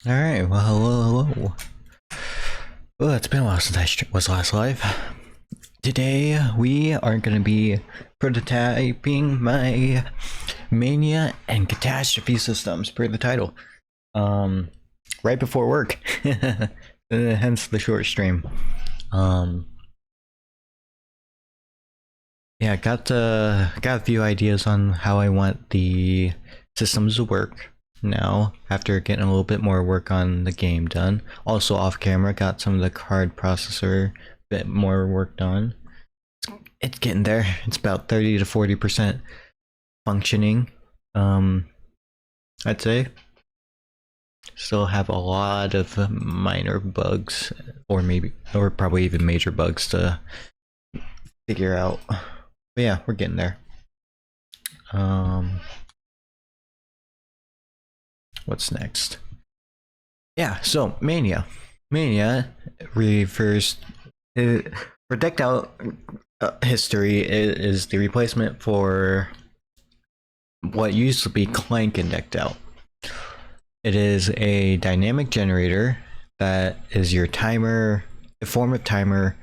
Alright, well, hello. Well, it's been a while since I was last live. Today, we are going to be prototyping my Mania and Catastrophe systems per the title. Right before work. Hence the short stream. Yeah, got a few ideas on how I want the systems to work now after getting a little bit more work on the game done. Also off camera, got some of the card processor bit more work done. It's getting there. It's about 30 to 40% functioning. I'd say. Still have a lot of minor bugs, or probably even major bugs to figure out. But yeah, we're getting there. What's next? Yeah, so Mania. Mania refers for decked out history is the replacement for what used to be Clank and decked out. It is a dynamic generator that is your timer, a form of timer,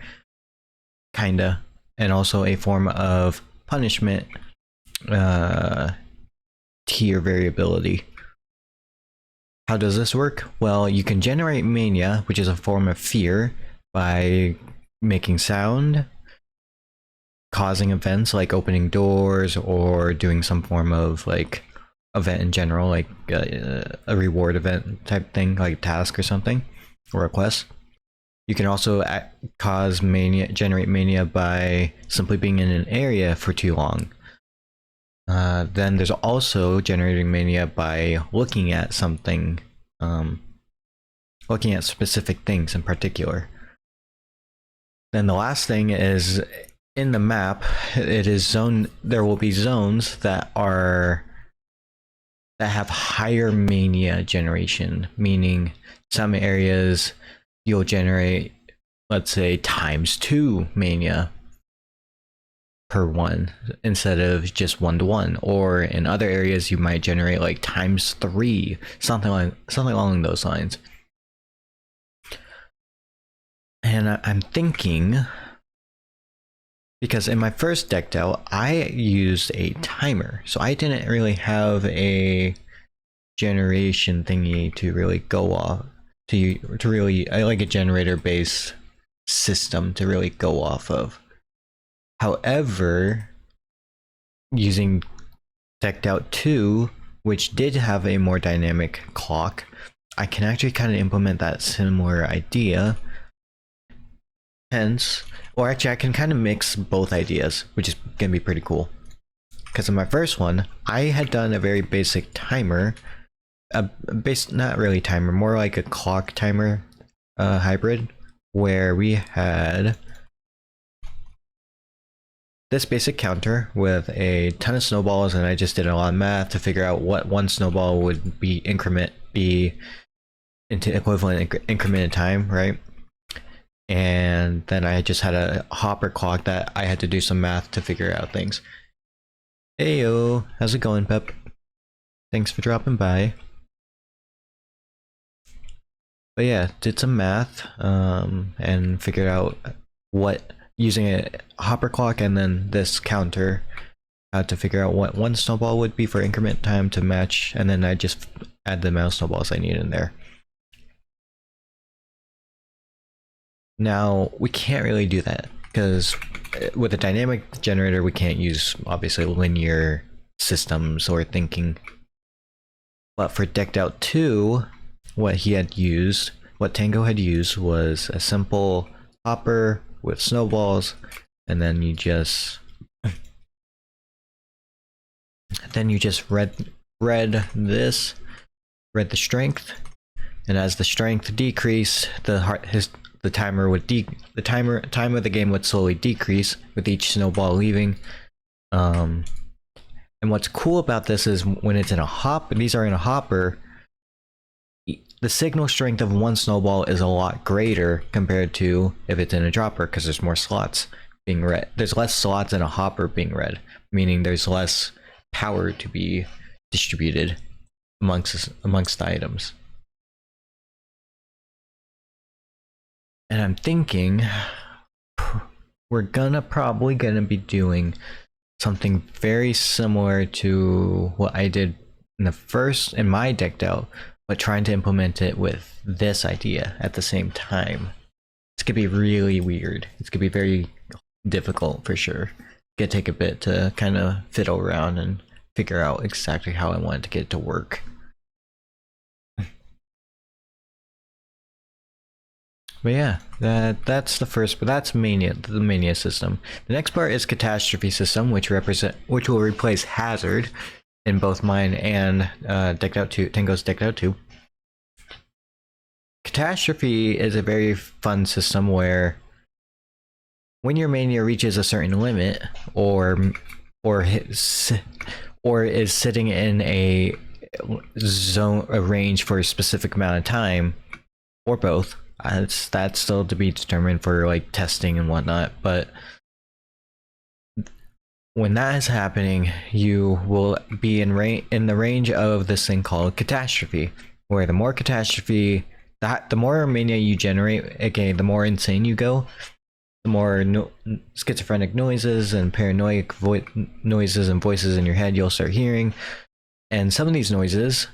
kinda, and also a form of punishment tier variability. How does this work? Well, you can generate mania, which is a form of fear, by making sound, causing events like opening doors, or doing some form of like event in general, like a reward event type thing, like a task or something, or a quest. You can also generate mania by simply being in an area for too long. Then there's also generating mania by looking at something, looking at specific things in particular. Then the last thing is in the map, there will be zones that have higher mania generation, meaning some areas you'll generate, let's say, ×2 mania per one instead of just 1-to-1, or in other areas you might generate like ×3, something along those lines. And I'm thinking, because in my first decked out I used a timer, so I didn't really have a generation thingy to really go off I like a generator based system to really go off of. However, using decked out 2, which did have a more dynamic clock, I can actually kind of implement that similar idea. Hence, or actually I can kind of mix both ideas, which is gonna be pretty cool. Because in my first one, I had done a very basic timer, not really timer, more like a clock timer hybrid, where we had this basic counter with a ton of snowballs, and I just did a lot of math to figure out what one snowball would be into equivalent increment in time, right? And then I just had a hopper clock that I had to do some math to figure out things. Heyo, how's it going, Pep? Thanks for dropping by. But yeah, did some math and figured out what, using a hopper clock and then this counter, how to figure out what one snowball would be for increment time to match, and then I just add the amount of snowballs I need in there. Now, we can't really do that, because with a dynamic generator, we can't use, obviously, linear systems or thinking. But for decked out 2, what Tango had used was a simple hopper with snowballs, and then you just read the strength, and as the strength decreased, the time of the game would slowly decrease with each snowball leaving. And what's cool about this is when it's in a hopper, the signal strength of one snowball is a lot greater compared to if it's in a dropper, because there's more slots being read. There's less slots in a hopper being read, meaning there's less power to be distributed amongst the items. And I'm thinking we're probably gonna be doing something very similar to what I did in my decked out, but trying to implement it with this idea at the same time. It's gonna be really weird. It's gonna be very difficult for sure. Gonna take a bit to kind of fiddle around and figure out exactly how I want to get it to work. But yeah, that's the first. But that's Mania, the Mania system. The next part is Catastrophe system, which will replace Hazard in both mine and decked out 2 Tengo's decked out 2. Catastrophe is a very fun system where when your mania reaches a certain limit, or hits, or is sitting in a range for a specific amount of time, or both. That's still to be determined for like testing and whatnot. But when that is happening, you will be in the range of this thing called catastrophe, where the more catastrophe, the more mania you generate, okay, the more insane you go, the more schizophrenic noises and paranoid noises and voices in your head you'll start hearing. And some of these noises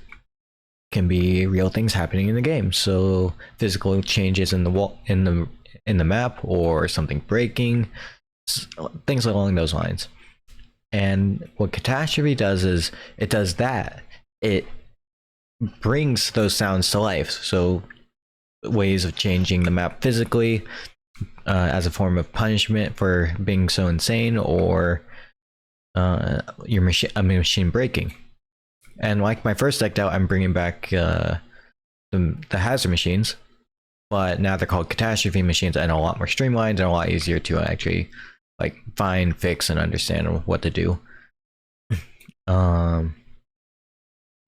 can be real things happening in the game. So physical changes in the map, or something breaking, things along those lines. And what catastrophe does is it does that. It brings those sounds to life. So ways of changing the map physically, as a form of punishment for being so insane, or your machine breaking. And like my first decked out, I'm bringing back the hazard machines, but now they're called catastrophe machines, and a lot more streamlined and a lot easier to actually like find, fix, and understand what to do. But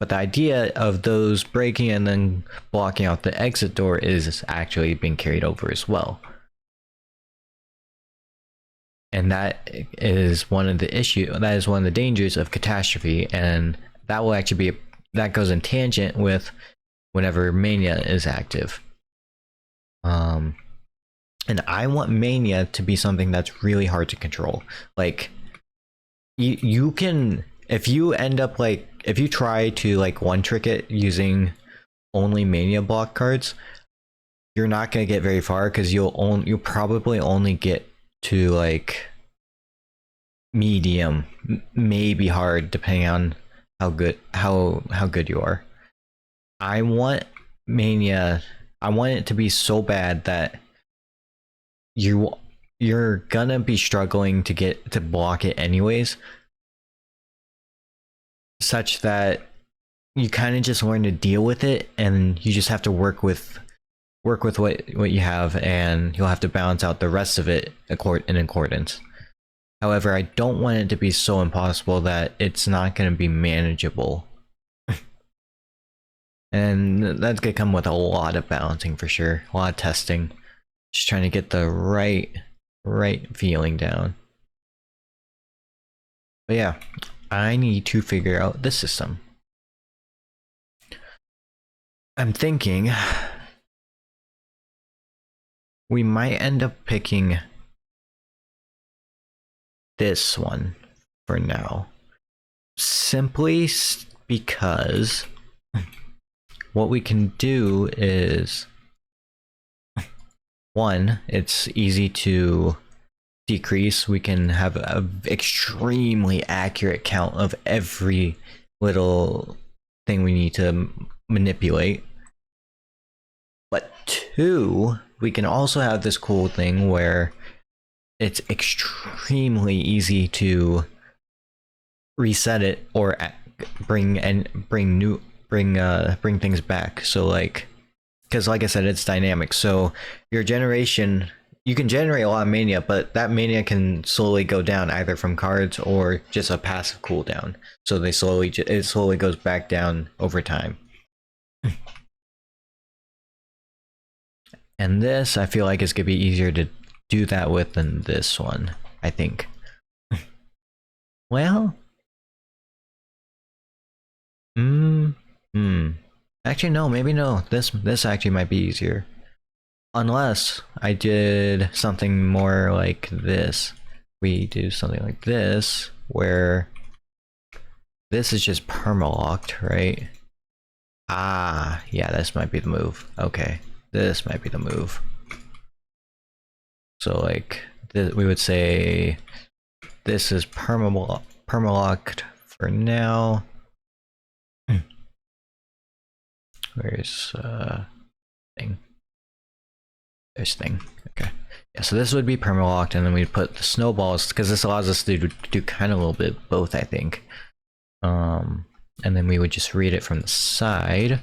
the idea of those breaking and then blocking out the exit door is actually being carried over as well. And that is one of the dangers of catastrophe, and that will actually be that goes in tangent with whenever mania is active. And I want mania to be something that's really hard to control. Like you can, if you try to like one trick it using only mania block cards, you're not going to get very far, because you'll probably only get to like medium, maybe hard, depending on how good you are. I want mania, I want it to be so bad that you're gonna be struggling to get to block it anyways, such that you kind of just learn to deal with it, and you just have to work with what you have, and you'll have to balance out the rest of it in accordance. However, I don't want it to be so impossible that it's not going to be manageable. And that's going to come with a lot of balancing for sure, a lot of testing, just trying to get the right feeling down. But yeah, I need to figure out this system. I'm thinking we might end up picking this one for now, simply because what we can do is, one, it's easy to decrease. We can have an extremely accurate count of every little thing we need to manipulate. But two, we can also have this cool thing where it's extremely easy to reset it, or bring things back. So like, because like I said, it's dynamic. So your generation, you can generate a lot of mania, but that mania can slowly go down either from cards or just a passive cooldown. So it slowly goes back down over time. And this, I feel like, is gonna be easier to do that with than this one, I think. Well, actually no, maybe no. This actually might be easier. Unless I did something more like this. We do something like this, where this is just perma-locked, right? Ah, yeah, this might be the move. Okay, this might be the move. So like, we would say this is perma-locked for now. Where's thing? There's thing. Okay. Yeah, so this would be perma-locked, and then we'd put the snowballs, because this allows us to do kind of a little bit both, I think. And then we would just read it from the side.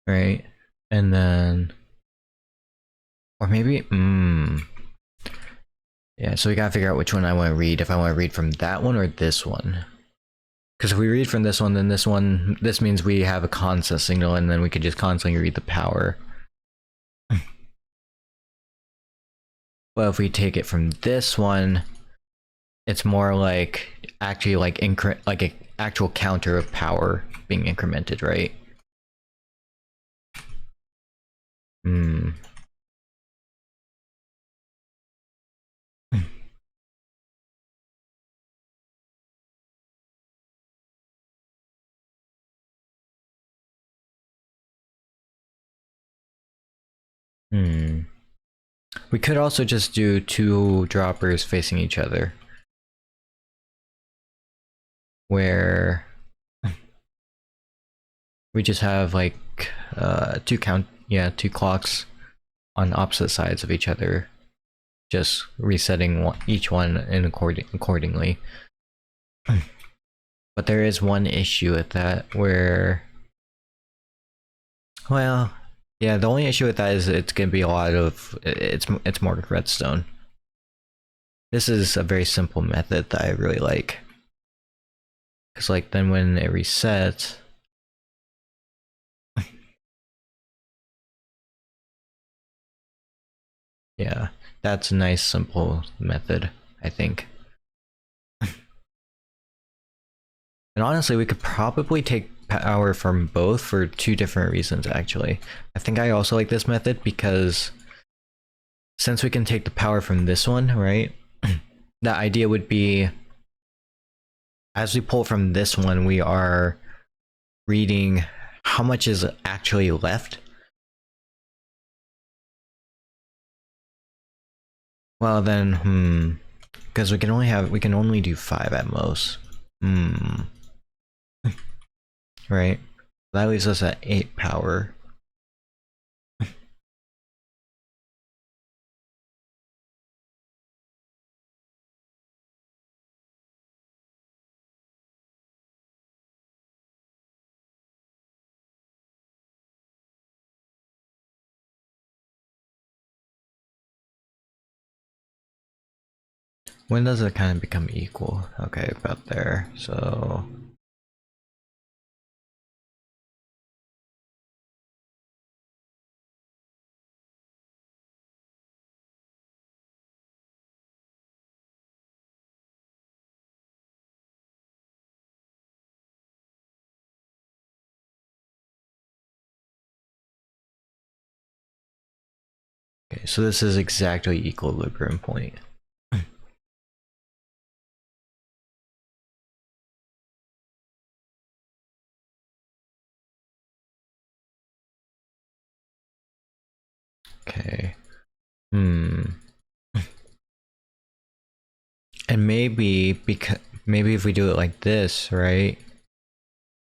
Right? And then... Or maybe... Yeah, so we gotta figure out which one I want to read. If I want to read from that one or this one. Because if we read from this one, then this means we have a constant signal, and then we could just constantly read the power. But if we take it from this one, it's more like actually like an actual counter of power being incremented, right? We could also just do two droppers facing each other, where we just have like two clocks on opposite sides of each other, just resetting each one in accordingly. But there is one issue with that, where, well, yeah, the only issue with that is it's gonna be a lot of it's more redstone. This is a very simple method that I really like, because like then when it resets, yeah, that's a nice simple method, I think. And honestly, we could probably take power from both for two different reasons, actually. I think I also like this method because since we can take the power from this one, right? The idea would be, as we pull from this one, we are reading how much is actually left. Well then, because we can only do 5 at most. Right? That leaves us at 8 power. When does it kind of become equal? Okay, about there. So okay, so this is exactly equilibrium point. Okay. And maybe if we do it like this, right?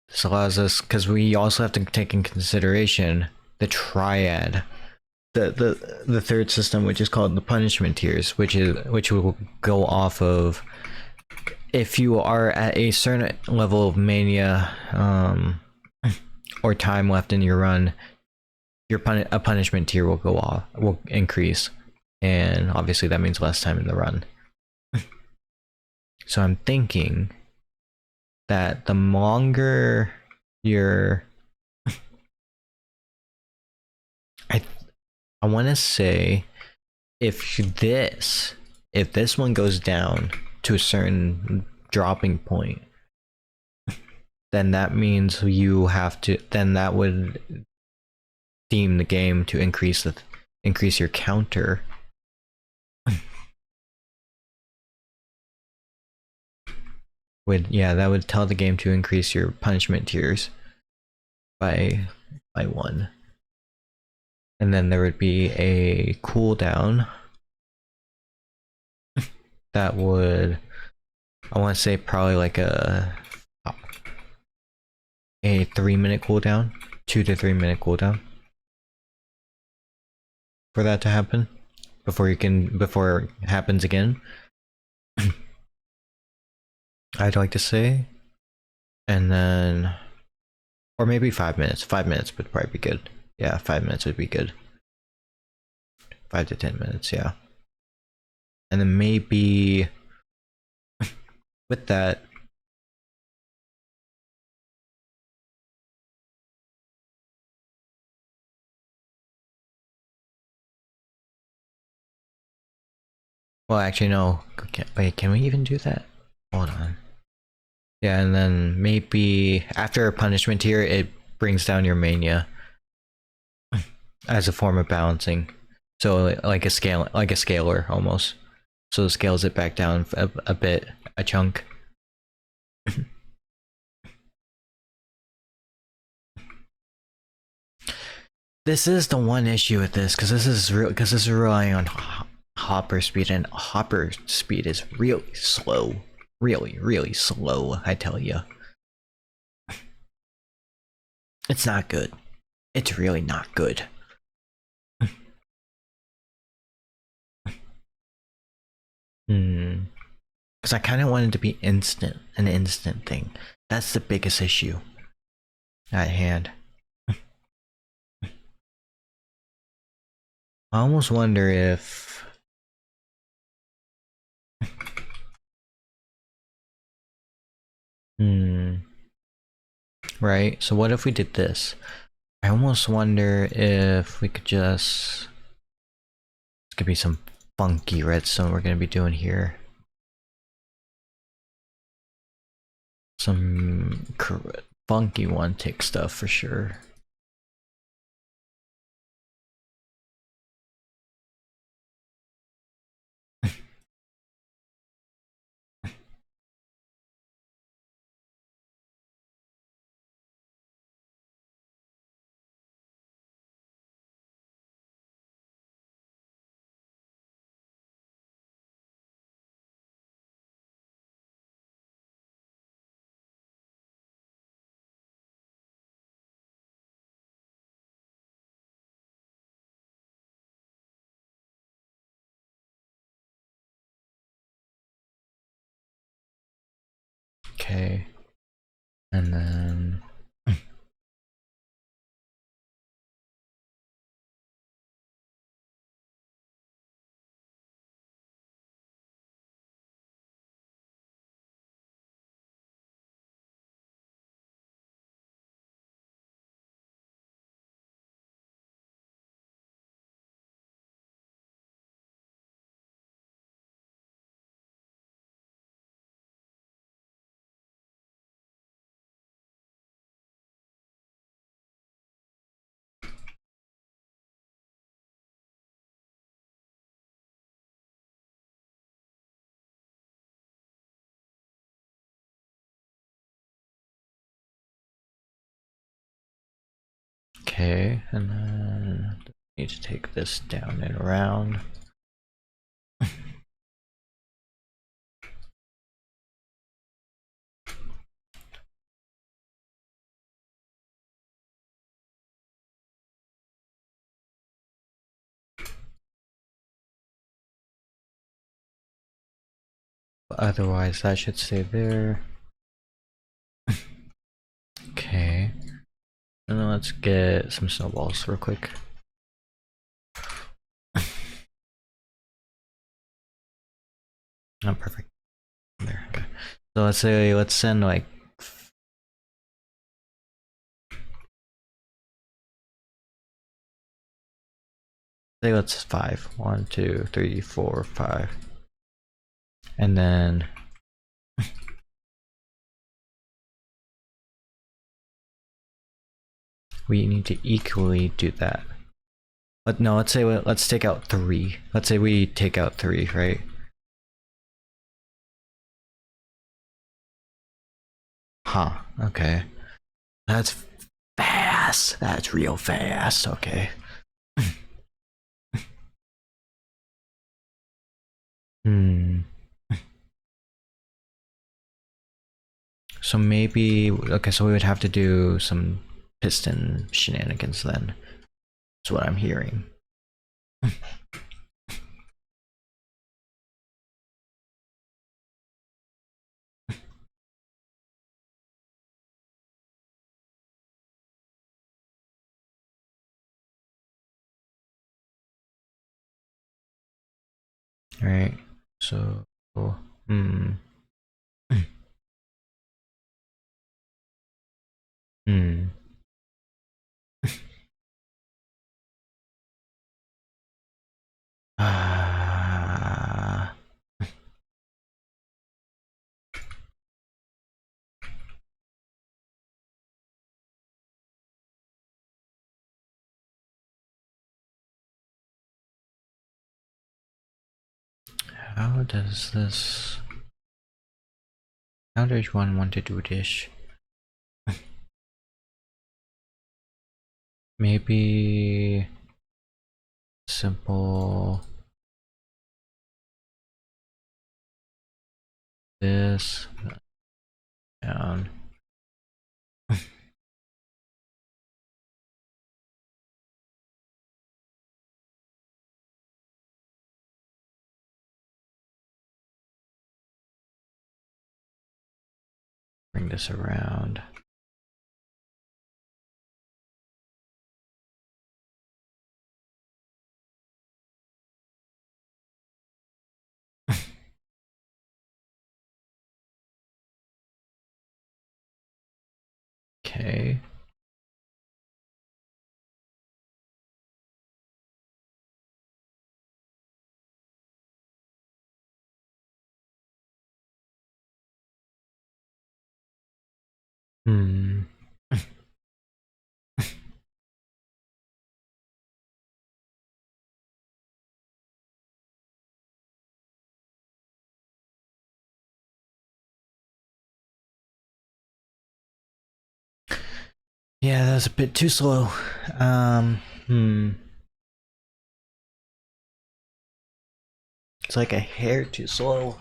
This allows us, because we also have to take in consideration the triad, the third system, which is called the punishment tiers, which will go off of if you are at a certain level of mania or time left in your run, a punishment tier will increase, and obviously that means less time in the run. So I'm thinking that the longer you're I want to say if this one goes down to a certain dropping point, then that means you have to, then that would theme the game to increase your counter. That would tell the game to increase your punishment tiers by 1. And then there would be a cooldown that would, I want to say probably like a 3-minute cooldown, 2 to 3 minute cooldown for that to happen before it happens again. I'd like to say, and then, or maybe 5 minutes. 5 minutes would probably be good. Yeah, 5 minutes would be good. 5 to 10 minutes, yeah. And then maybe with that, well, actually, no. Wait, can we even do that? Hold on. Yeah, and then maybe after a punishment tier, it brings down your mania as a form of balancing. So like a scaler almost. So it scales it back down a bit, a chunk. This is the one issue with this, because this is relying on hopper speed, and hopper speed is really slow, really slow. I tell you, it's not good. It's really not good. Because I kind of wanted to be an instant thing. That's the biggest issue at hand. I almost wonder if right, so what if we did this? I almost wonder if we could just, it's gonna be some funky redstone we're gonna be doing here. Some funky one tick stuff for sure. Okay, and then okay, and then need to take this down and around. Otherwise, that should stay there. Okay, and then let's get some snowballs real quick. Oh, perfect. There. Okay. So let's send like let's 5. 1, 2, 3, 4, 5. And then we need to equally do that. But no, let's take out 3. Let's say we take out 3, right? Huh, okay. That's fast. That's real fast, okay. Hmm. So maybe, okay, so we would have to do some piston shenanigans then. That's what I'm hearing. Alright, so, hmm. Hmm. Ah. How does this... How does one want to do this? Maybe... Simple... This... Down. Bring this around. Okay. Hmm. Yeah, that's a bit too slow. Hmm. It's like a hair too slow.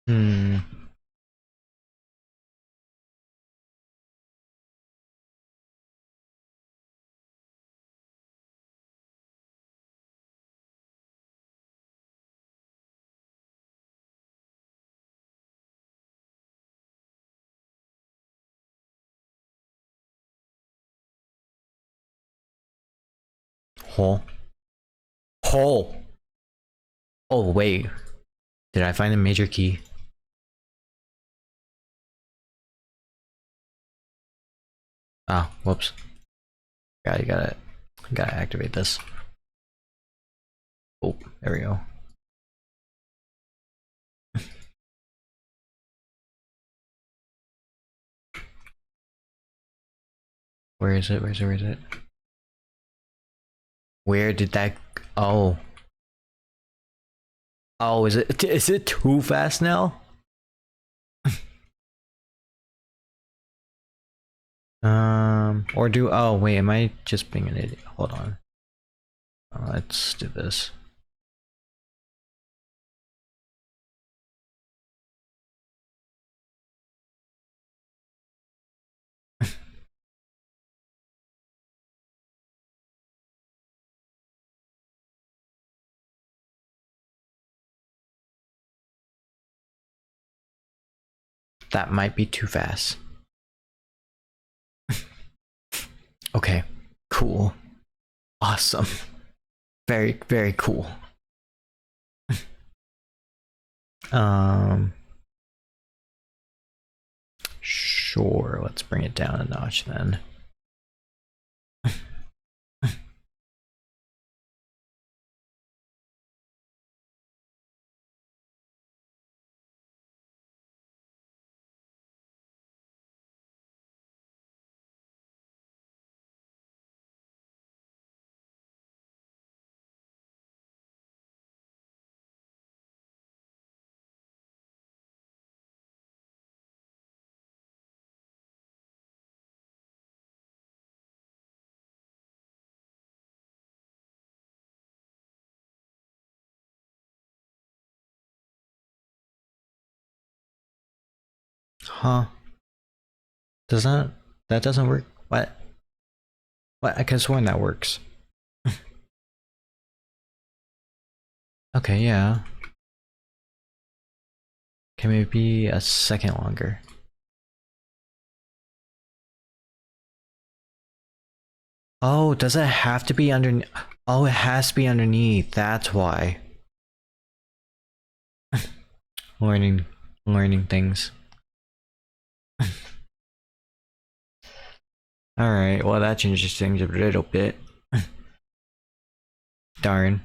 Hmm. Hole. Hole. Oh, wait. Did I find a major key? Oh, whoops. Gotta activate this. Oh, there we go. Where is it? Where is it? Where is it? Where did that... Oh. Oh, is it too fast now? Or do... Oh, wait, am I just being an idiot? Hold on. Let's do this. That might be too fast. Okay, cool. Awesome. Very, very cool. Um, sure, let's bring it down a notch then. Huh? Does that doesn't work? What? What? I could sworn that works. Okay, yeah. Can maybe be a second longer? Oh, does it have to be underneath? Oh, it has to be underneath. That's why. learning, learning things. All right. Well, that changes things a little bit. Darn.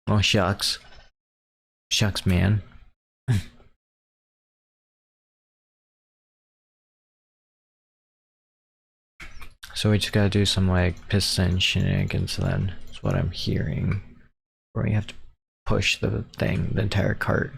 Oh, shucks. Shucks, man. So we just gotta do some like piston shenanigans then. That's what I'm hearing. Where we have to push the thing, the entire cart.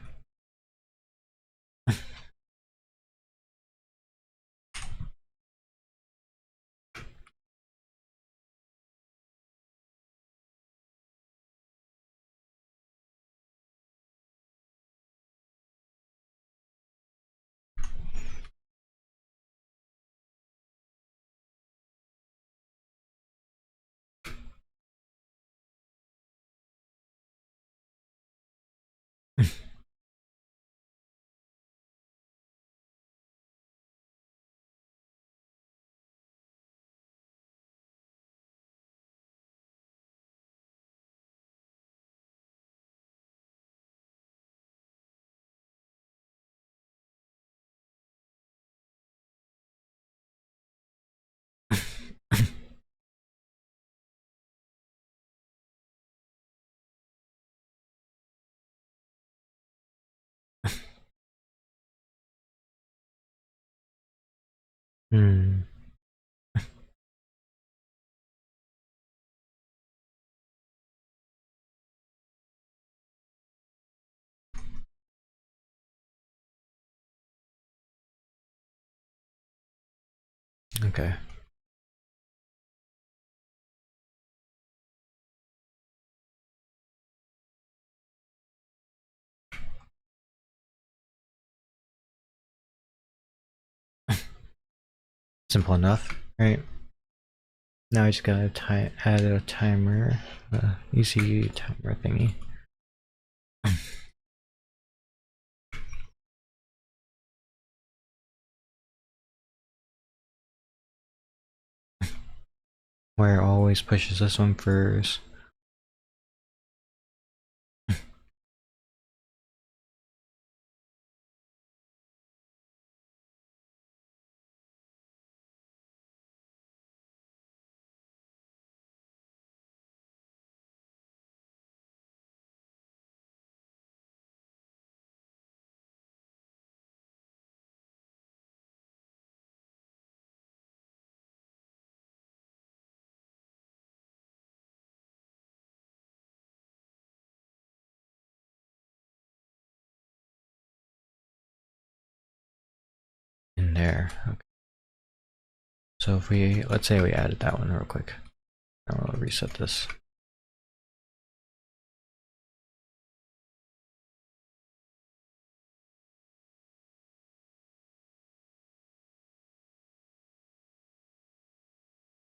Hmm. Okay. Simple enough, right? Now I just gotta add a timer, easy timer thingy. Where it always pushes this one first. In there. Okay. So if we, let's say we added that one real quick. I'll reset this.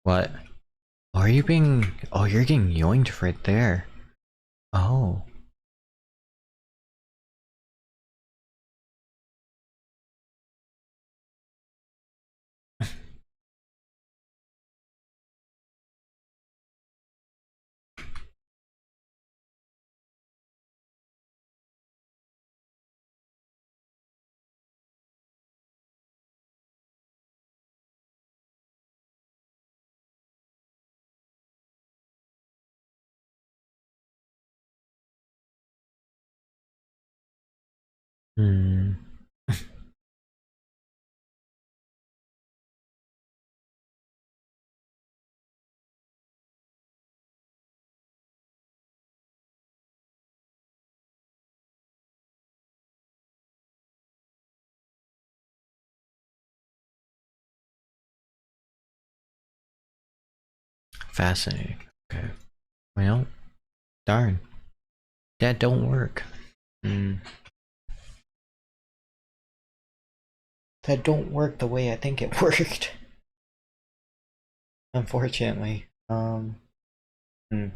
What? Oh, are you being, oh, you're getting yoinked right there. Oh. Hmm. Fascinating. Okay. Well, darn. That don't work. Hmm. that don't work the way I think it worked. Unfortunately. Hmm. Hmm.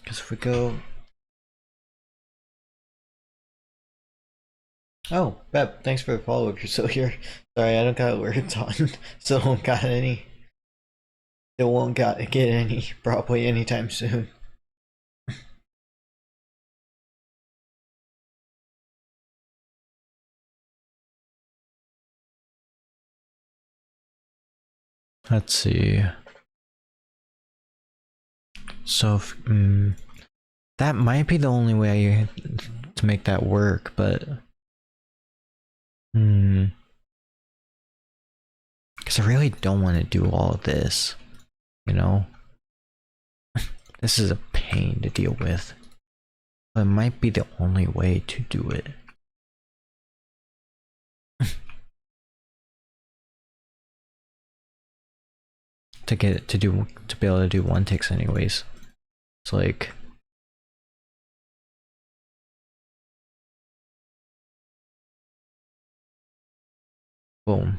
Because if we go. Oh, Beb, thanks for the follow if you're still here. Sorry, I don't got alerts on. Still don't got any. Still won't get any probably anytime soon. Let's see. So, that might be the only way to make that work, but because I really don't want to do all of this, you know? This is a pain to deal with, but it might be the only way to do it. To get it to be able to do one ticks anyways. It's like boom.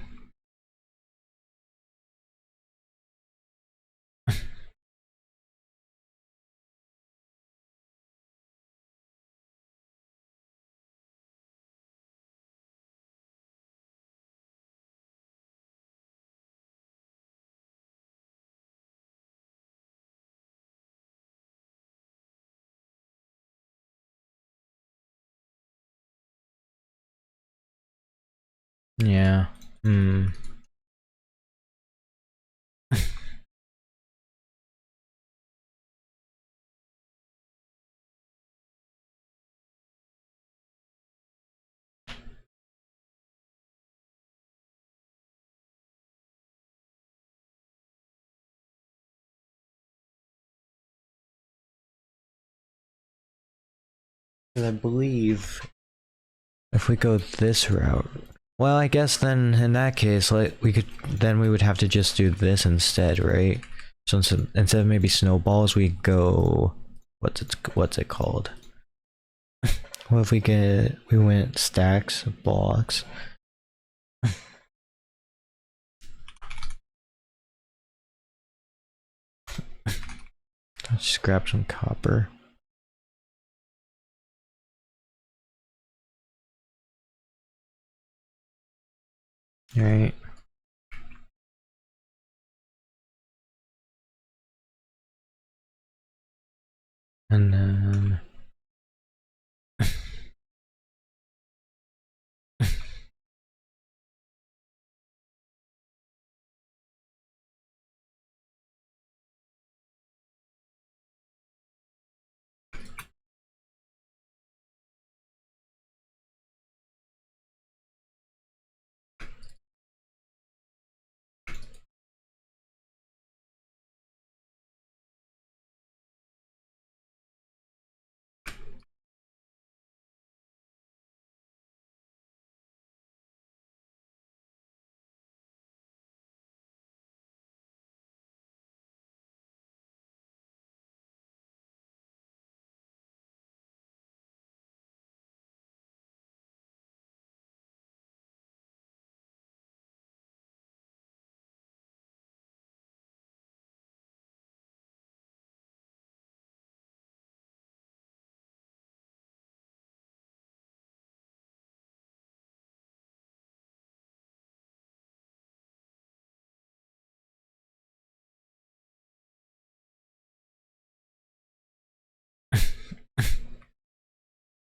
Yeah. I believe if we go this route, well, I guess then in that case, like we would have to just do this instead, right? So instead of maybe snowballs, we go what's it called? What if we went stacks of blocks? Let's just grab some copper. All right. And then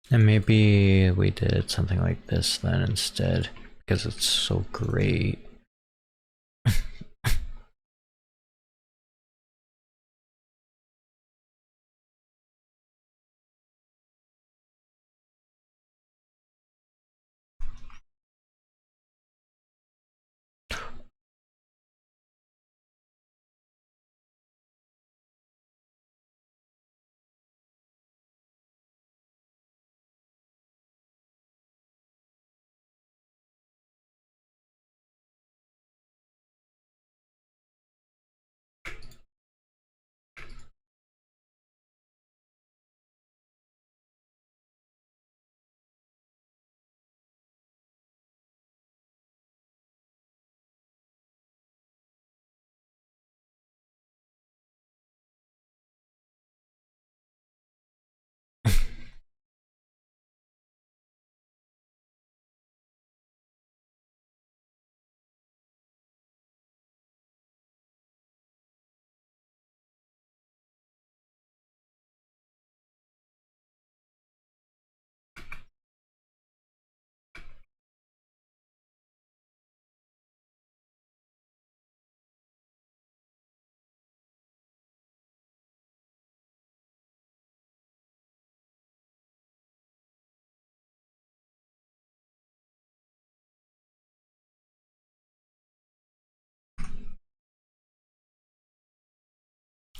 and maybe we did something like this then instead because it's so great.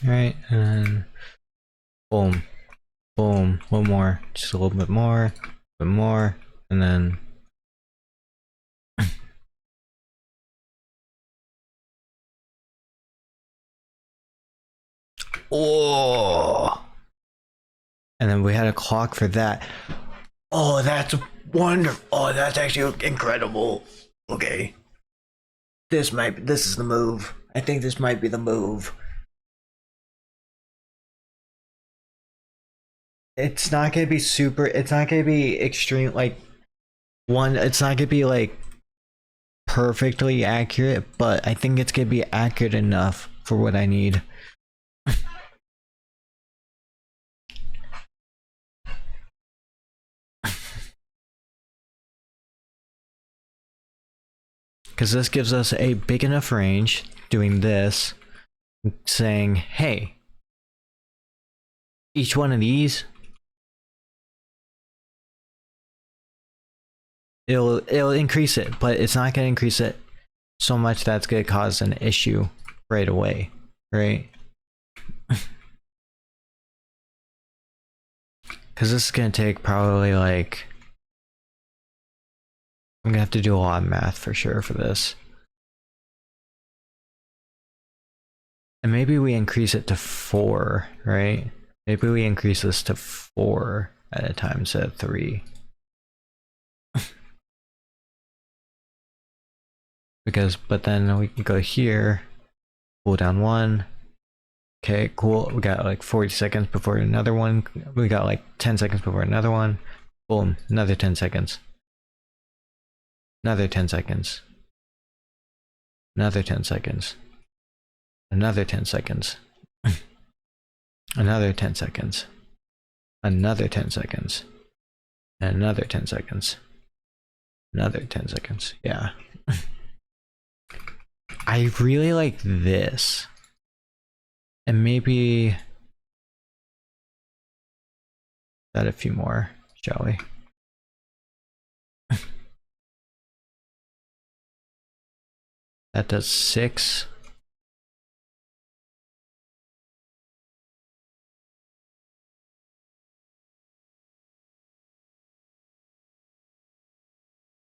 right? And then boom, boom, a little more, just a little bit more, and then oh, and then we had a clock for that. Oh, that's wonderful. Oh, that's actually incredible. Okay. This is the move. I think this might be the move. It's not gonna be super, it's not gonna be extreme, like, it's not gonna be, like, perfectly accurate, but I think it's gonna be accurate enough for what I need. Because this gives us a big enough range, doing this, saying, hey, each one of these, it'll increase it, but it's not gonna increase it so much that's gonna cause an issue right away, right? Because this is gonna take probably like, I'm gonna have to do a lot of math for sure for this. And maybe we increase it to 4, right? Maybe we increase this to 4 at a time instead of 3. Because, but then we can go here, cool down 1. Okay, cool. We got like 40 seconds before another one. We got like 10 seconds before another one. Boom, another 10 seconds. Another 10 seconds. Another 10 seconds. Another 10 seconds. Another 10 seconds. Another 10 seconds. And another 10 seconds. Another 10 seconds. Yeah. I really like this. And maybe add a few more, shall we? That does 6.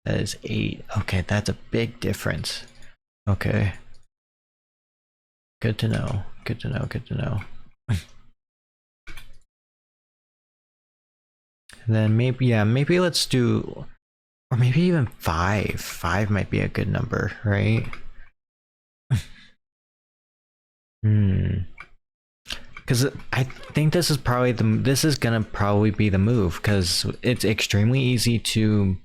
That is 8. Okay, that's a big difference. Okay. Good to know. Good to know. Good to know. And then maybe, yeah, maybe let's do, or maybe even 5. 5 might be a good number, right? Because I think this is probably this is gonna probably be the move, because it's extremely easy to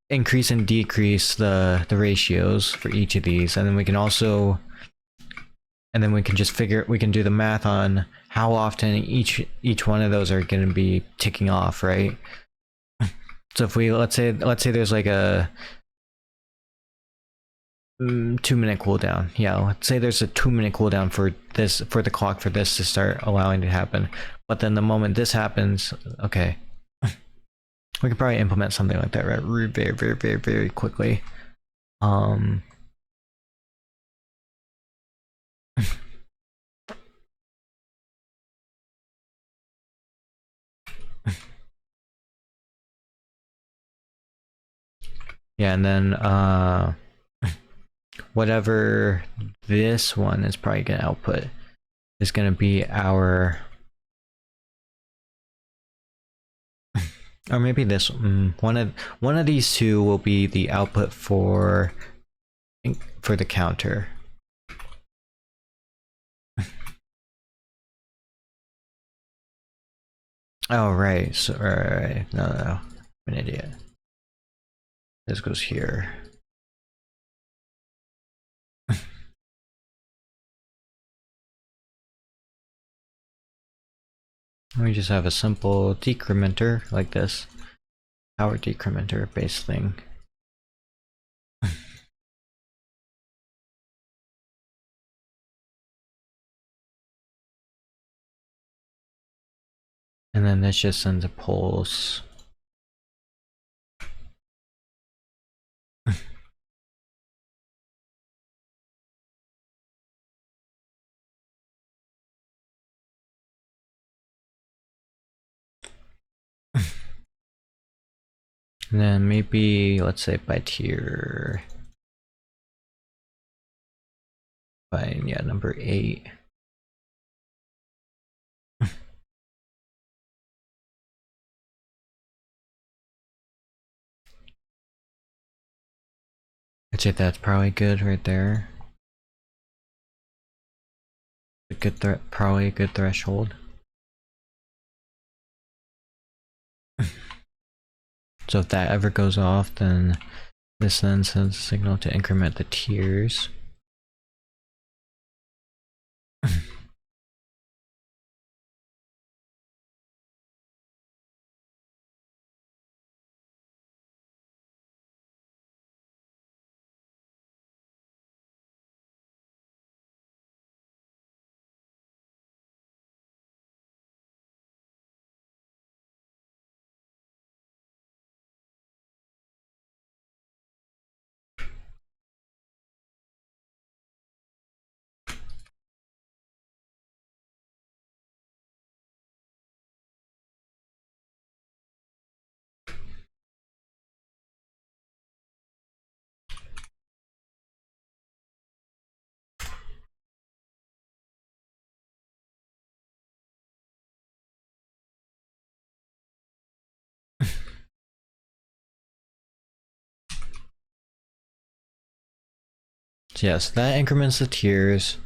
increase and decrease the ratios for each of these, and then we can also, and then we can just we can do the math on how often each one of those are going to be ticking off, right? So if we, let's say there's like a 2-minute cooldown. Yeah, let's say there's a 2-minute cooldown for this, for the clock for this to start allowing it to happen. But then the moment this happens, okay, we can probably implement something like that, right? Very, very, very, very quickly. Yeah, and then whatever this one is probably gonna output is gonna be our, or maybe this one of these two will be the output for the counter. Oh right, so right, no, I'm an idiot. This goes here. We just have a simple decrementer like this, power decrementer base thing. And then this just sends a pulse. And then maybe, let's say by tier... Fine, yeah, number 8. I'd say that's probably good right there. A good probably a good threshold. So if that ever goes off, then this then sends a signal to increment the tiers. So yes, that increments the tiers.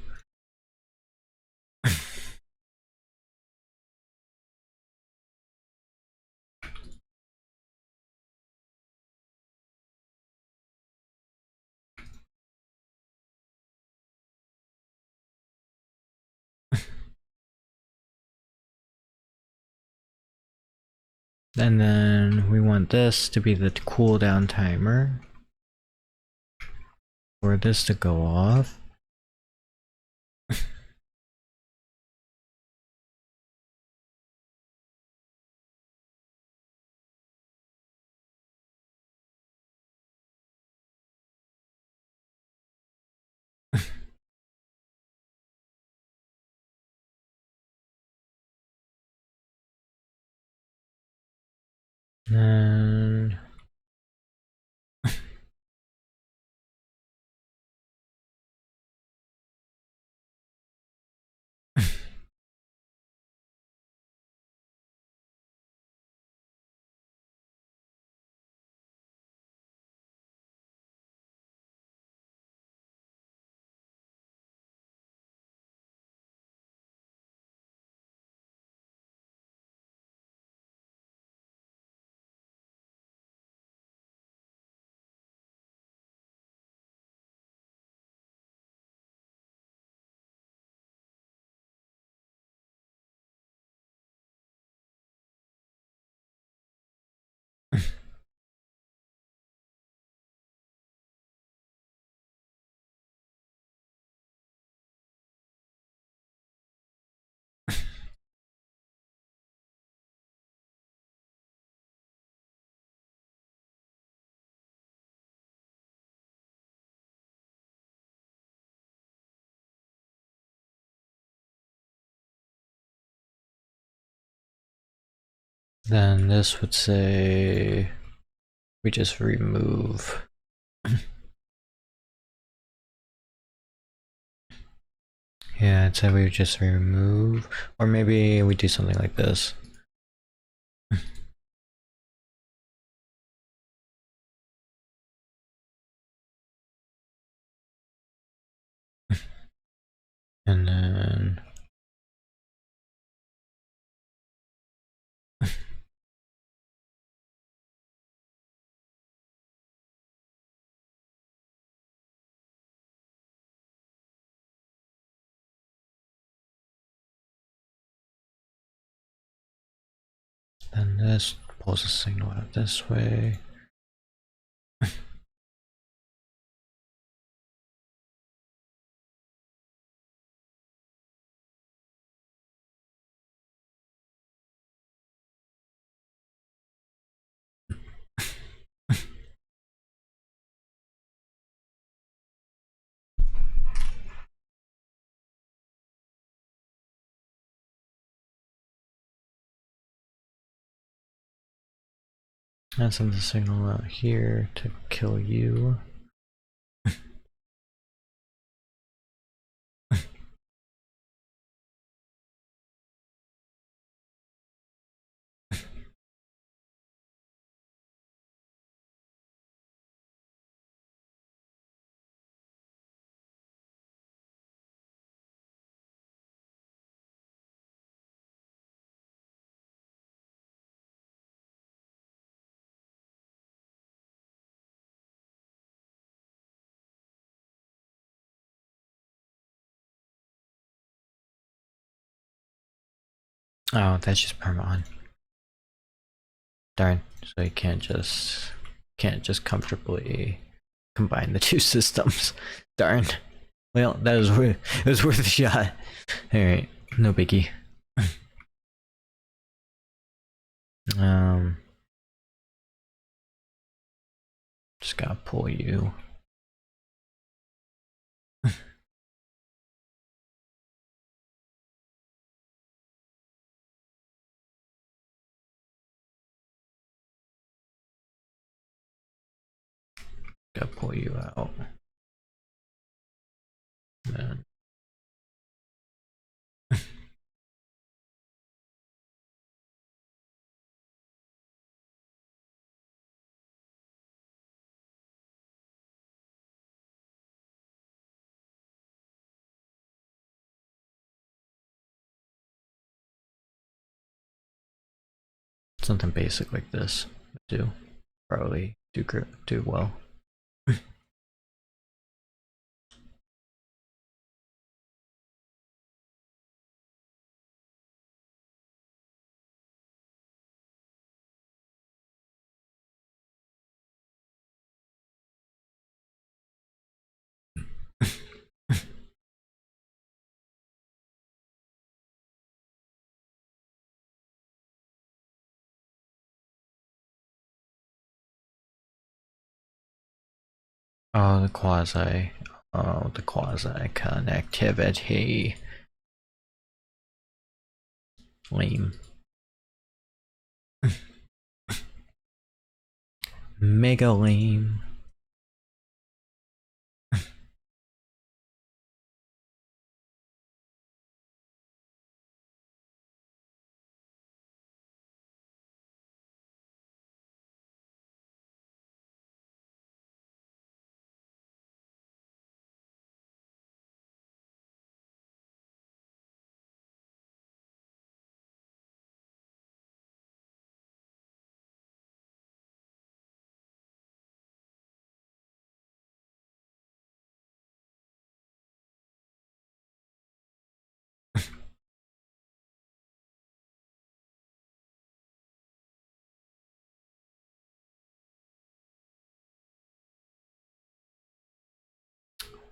And then we want this to be the cooldown timer for this to go off. And then this would say we just remove. Yeah, I'd say we just remove, or maybe we do something like this. And then this pulls a signal out this way. And send the signal out here to kill you. Oh, that's just perma-on. Darn. So you can't just comfortably combine the two systems. Darn. Well, that was worth it was worth a shot. Alright, no biggie. um just gotta pull you. Gotta pull you out. Then something basic like this would do. Probably do well. Oh, the quasi. Oh, the quasi connectivity. Lame. Mega lame.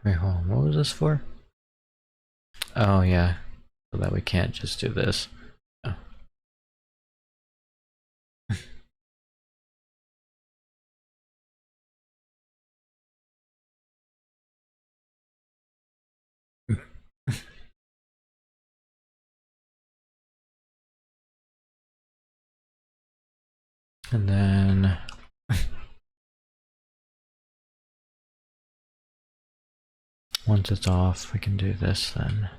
Wait, hold on. What was this for? Oh, yeah. So that we can't just do this. Oh. And then once it's off, we can do this then.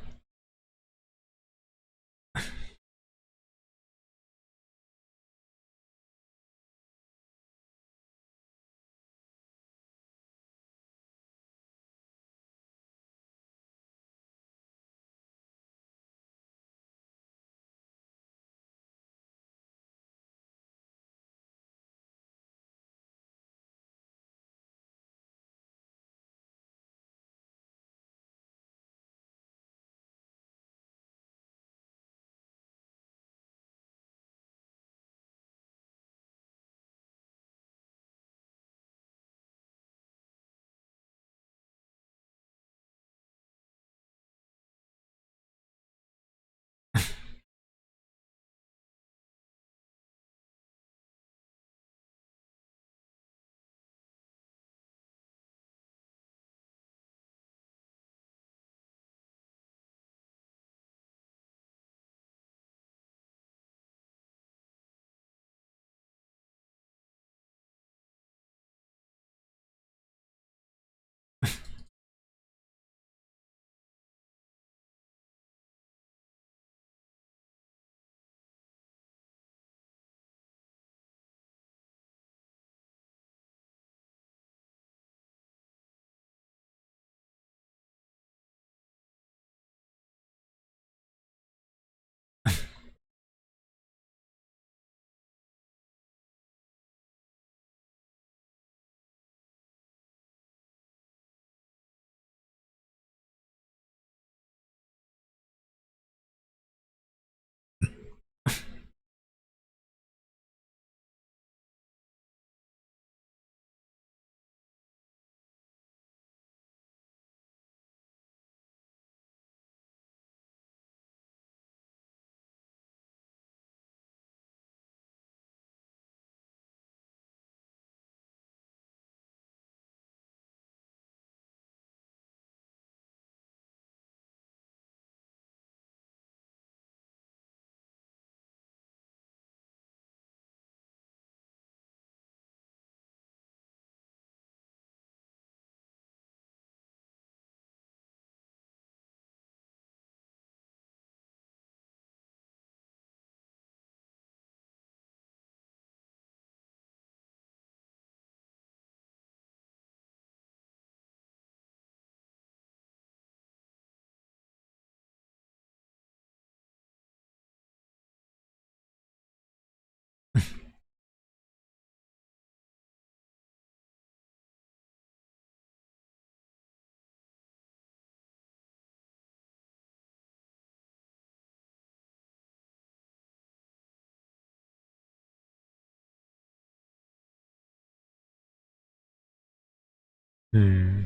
Hmm.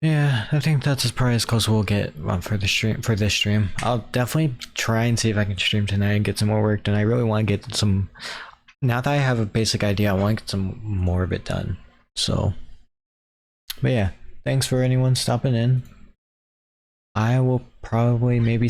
Yeah, I think that's as probably as close we'll get for the stream for this stream. I'll definitely try and see if I can stream tonight and get some more work done. I really want to get some. Now that I have a basic idea, I want to get some more of it done. So, but yeah, thanks for anyone stopping in. I will probably maybe see